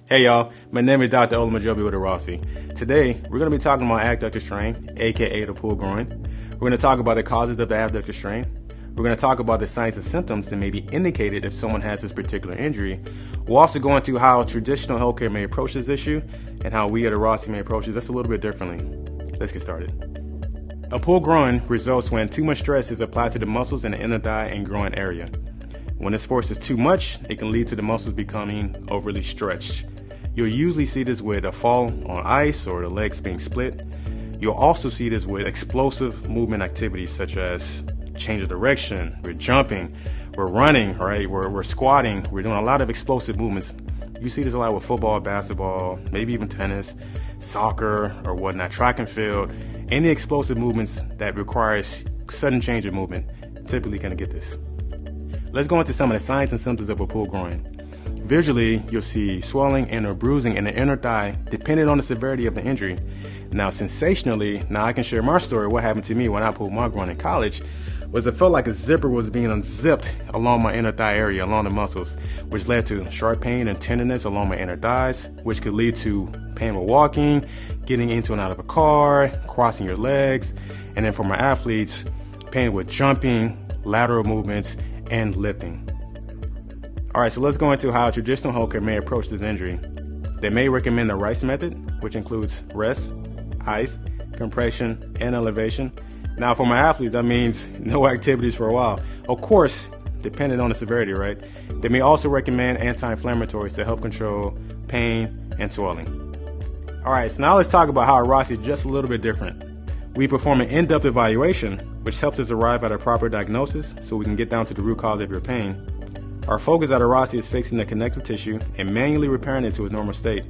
Hey y'all, my name is Dr. Olomojobi with Airrosti. Today, we're going to be talking about adductor strain, aka the pulled groin. We're going to talk about the causes of the adductor strain. We're going to talk about the signs and symptoms that may be indicated if someone has this particular injury. We'll also go into how traditional healthcare may approach this issue and how we at Airrosti may approach this a little bit differently. Let's get started. A pulled groin results when too much stress is applied to the muscles in the inner thigh and groin area. When this force is too much, it can lead to the muscles becoming overly stretched. You'll usually see this with a fall on ice or the legs being split. You'll also see this with explosive movement activities such as change of direction, we're jumping, we're running, right? We're squatting, we're doing a lot of explosive movements. You see this a lot with football, basketball, maybe even tennis, soccer or whatnot, track and field. Any explosive movements that requires sudden change of movement, typically gonna get this. Let's go into some of the signs and symptoms of a pulled groin. Visually, you'll see swelling and or bruising in the inner thigh, depending on the severity of the injury. Now, sensationally, I can share my story. What happened to me when I pulled my groin in college was it felt like a zipper was being unzipped along my inner thigh area, along the muscles, which led to sharp pain and tenderness along my inner thighs, which could lead to pain with walking, getting into and out of a car, crossing your legs, and then for my athletes, pain with jumping, lateral movements, and lifting. All right, so let's go into how traditional healthcare may approach this injury. They may recommend the RICE method, which includes rest, ice, compression, and elevation. Now, for my athletes, that means no activities for a while. Of course, depending on the severity, right? They may also recommend anti-inflammatories to help control pain and swelling. All right, so now let's talk about how Airrosti is just a little bit different. We perform an in-depth evaluation, which helps us arrive at a proper diagnosis so we can get down to the root cause of your pain. Our focus at Airrosti is fixing the connective tissue and manually repairing it to its normal state,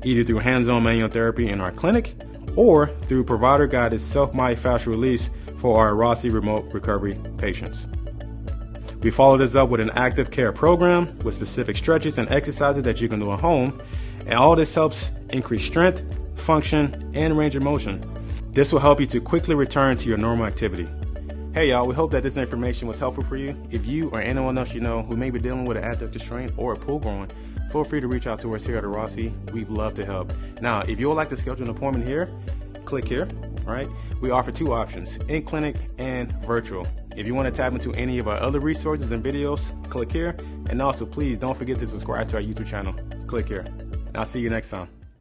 either through hands-on manual therapy in our clinic or through provider-guided self-myofascial release for our Airrosti remote recovery patients. We follow this up with an active care program with specific stretches and exercises that you can do at home, and all this helps increase strength, function, and range of motion. This will help you to quickly return to your normal activity. Hey y'all, we hope that this information was helpful for you. If you or anyone else you know who may be dealing with an adductor strain or a pulled groin, feel free to reach out to us here at Airrosti. We'd love to help. Now, if you would like to schedule an appointment here, click here, all right? We offer two options, in-clinic and virtual. If you want to tap into any of our other resources and videos, click here. And also, please don't forget to subscribe to our YouTube channel. Click here. And I'll see you next time.